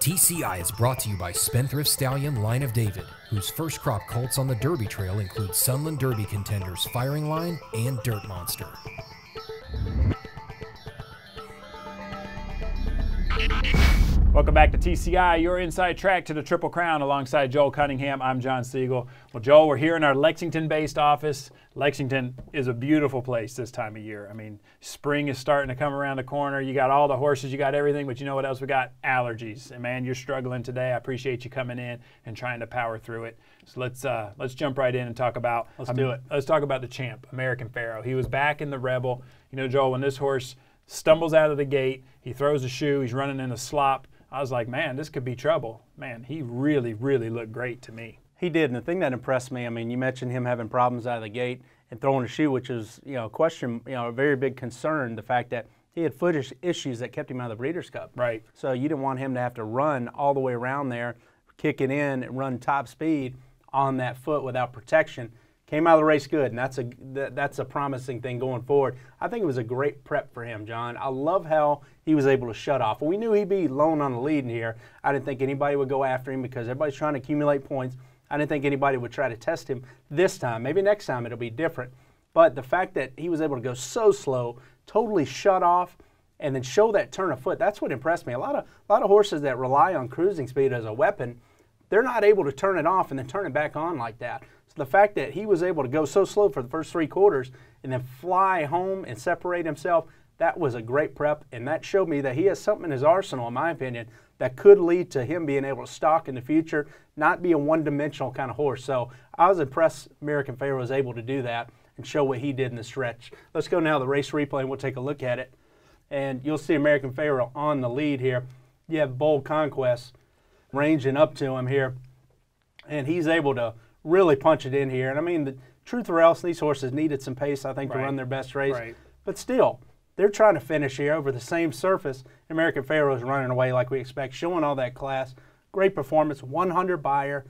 TCI is brought to you by Spendthrift Stallion Line of David, whose first crop colts on the Derby Trail include Sunland Derby contenders Firing Line and Dirt Monster. Welcome back to TCI, your inside track to the Triple Crown. Alongside Joel Cunningham, I'm John Siegel. Well, Joel, we're here in our Lexington-based office. Lexington is a beautiful place this time of year. I mean, spring is starting to come around the corner. You got all the horses, you got everything, but you know what else we got? Allergies. And man, you're struggling today. I appreciate you coming in and trying to power through it. So let's jump right in and talk about. Let's do it. Let's talk about the champ, American Pharoah. He was back in the Rebel. You know, Joel, when this horse stumbles out of the gate, he throws a shoe, he's running in a slop. I was like, man, this could be trouble. Man, he really, really looked great to me. He did, and the thing that impressed me, I mean, you mentioned him having problems out of the gate and throwing a shoe, which is, a question, a very big concern, the fact that he had foot issues that kept him out of the Breeders' Cup. Right. So you didn't want him to have to run all the way around there, kick it in, and run top speed on that foot without protection. Came out of the race good, and that's a promising thing going forward. I think it was a great prep for him, John. I love how he was able to shut off. We knew he'd be lone on the lead in here. I didn't think anybody would go after him because everybody's trying to accumulate points. I didn't think anybody would try to test him this time. Maybe next time it'll be different. But the fact that he was able to go so slow, totally shut off, and then show that turn of foot, that's what impressed me. A lot of horses that rely on cruising speed as a weapon, they're not able to turn it off and then turn it back on like that. The fact that he was able to go so slow for the first three quarters and then fly home and separate himself, that was a great prep, and that showed me that he has something in his arsenal, in my opinion, that could lead to him being able to stalk in the future, not be a one-dimensional kind of horse. So I was impressed American Pharoah was able to do that and show what he did in the stretch. Let's go now to the race replay, and we'll take a look at it. And you'll see American Pharoah on the lead here. You have Bold Conquest ranging up to him here, and he's able to really punch it in here. And I mean, the truth or else, these horses needed some pace, I think, to run their best race. Right. But still, they're trying to finish here over the same surface. American Pharoah is running away like we expect, showing all that class. Great performance, 100 buyer.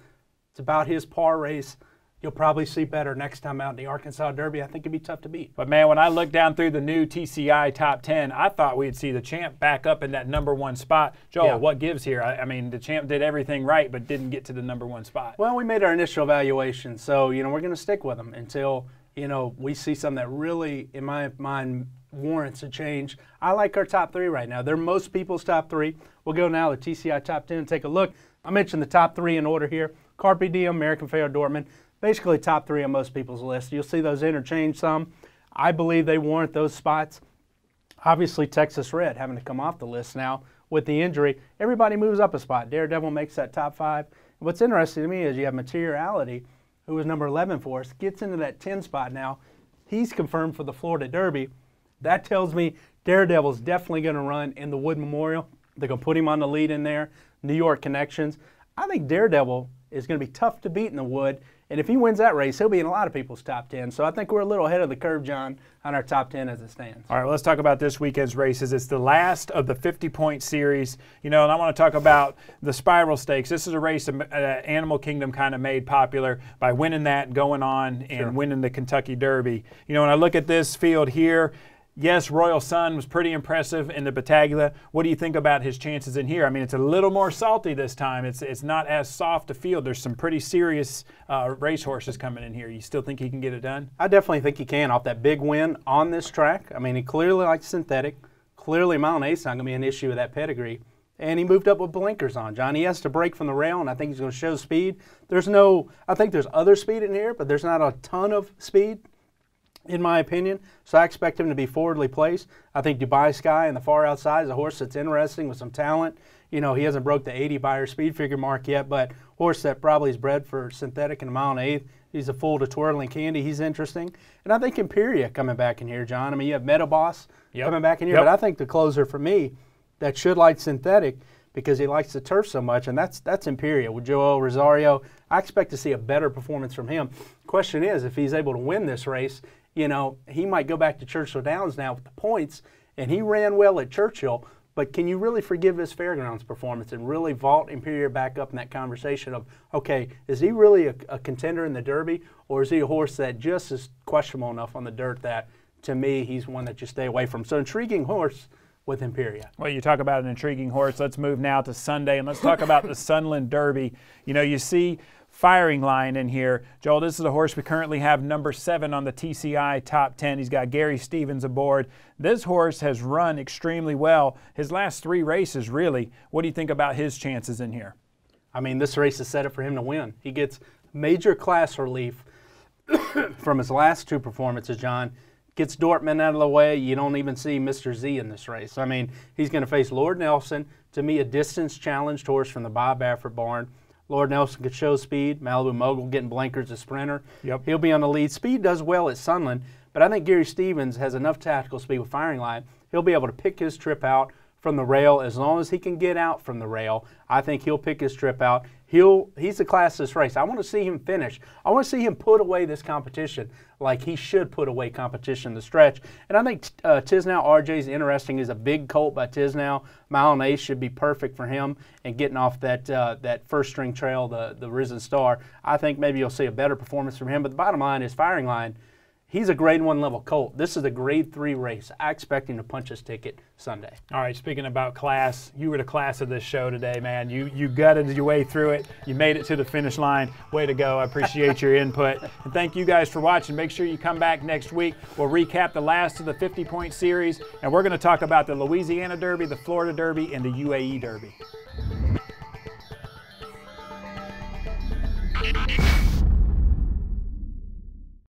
It's about his par race. You'll probably see better next time out in the Arkansas Derby. I think it'd be tough to beat. But, man, when I looked down through the new TCI Top 10, I thought we'd see the champ back up in that #1 spot. Joel, what gives here? I mean, the champ did everything right but didn't get to the #1 spot. Well, we made our initial evaluation, so, we're going to stick with him until, we see something that really, in my mind, warrants a change. I like our top 3 right now. They're most people's top 3. We'll go now to TCI Top 10 and take a look. I mentioned the top 3 in order here. Carpe Diem, American Pharoah, Dortmund. Basically top 3 on most people's list. You'll see those interchange some. I believe they warrant those spots. Obviously, Texas Red having to come off the list now with the injury. Everybody moves up a spot. Daredevil makes that top 5. What's interesting to me is you have Materiality, who was number 11 for us, gets into that 10 spot now. He's confirmed for the Florida Derby. That tells me Daredevil's definitely going to run in the Wood Memorial. They're going to put him on the lead in there. New York connections. I think Daredevil is going to be tough to beat in the Wood. And if he wins that race, he'll be in a lot of people's top 10. So I think we're a little ahead of the curve, John, on our top 10 as it stands. All right, well, let's talk about this weekend's races. It's the last of the 50-point series. And I want to talk about the Spiral Stakes. This is a race Animal Kingdom kind of made popular by winning that, going on, and winning the Kentucky Derby. When I look at this field here, yes, Royal Sun was pretty impressive in the Battaglia. What do you think about his chances in here? I mean, it's a little more salty this time. It's not as soft a field. There's some pretty serious racehorses coming in here. You still think he can get it done? I definitely think he can off that big win on this track. I mean, he clearly likes synthetic. Clearly, Mile and Ace not going to be an issue with that pedigree. And he moved up with blinkers on, John. He has to break from the rail, and I think he's going to show speed. I think there's other speed in here, but there's not a ton of speed, in my opinion. So I expect him to be forwardly placed. I think Dubai Sky in the far outside is a horse that's interesting with some talent. He hasn't broke the 80 buyer speed figure mark yet, but horse that probably is bred for synthetic in a mile and eighth. He's a full to twirling candy. He's interesting. And I think Imperia coming back in here, John. I mean, you have Metaboss coming back in here, but I think the closer for me that should like synthetic because he likes the turf so much, and that's Imperia. With Joel Rosario, I expect to see a better performance from him. Question is, if he's able to win this race, he might go back to Churchill Downs now with the points, and he ran well at Churchill, but can you really forgive his Fairgrounds performance and really vault Imperia back up in that conversation of, okay, is he really a contender in the Derby, or is he a horse that just is questionable enough on the dirt that, to me, he's one that you stay away from? So intriguing horse with Imperia. Well, you talk about an intriguing horse. Let's move now to Sunday, and let's talk about the Sunland Derby. You know, you see Firing Line in here. Joel, this is a horse we currently have number 7 on the TCI top 10. He's got Gary Stevens aboard. This horse has run extremely well. His last 3 races, really. What do you think about his chances in here? I mean, this race is set up for him to win. He gets major class relief from his last 2 performances, John. Gets Dortmund out of the way. You don't even see Mr. Z in this race. I mean, he's going to face Lord Nelson, to me a distance-challenged horse from the Bob Baffert barn. Lord Nelson could show speed. Malibu Mogul getting blinkers as sprinter. Yep. He'll be on the lead. Speed does well at Sunland, but I think Gary Stevens has enough tactical speed with Firing Line. He'll be able to pick his trip out from the rail as long as he can get out from the rail. I think he'll pick his trip out. He's the class of this race. I want to see him finish. I want to see him put away this competition like he should put away competition in the stretch. And I think Tisnow RJ is interesting. He's a big colt by Tisnow. Mile and Ace should be perfect for him and getting off that first string trail, the Risen Star. I think maybe you'll see a better performance from him. But the bottom line is Firing Line. He's a grade 1 level colt. This is a grade 3 race. I expect him to punch his ticket Sunday. All right, speaking about class, you were the class of this show today, man. You gutted your way through it. You made it to the finish line. Way to go. I appreciate your input. And thank you guys for watching. Make sure you come back next week. We'll recap the last of the 50-point series, and we're going to talk about the Louisiana Derby, the Florida Derby, and the UAE Derby.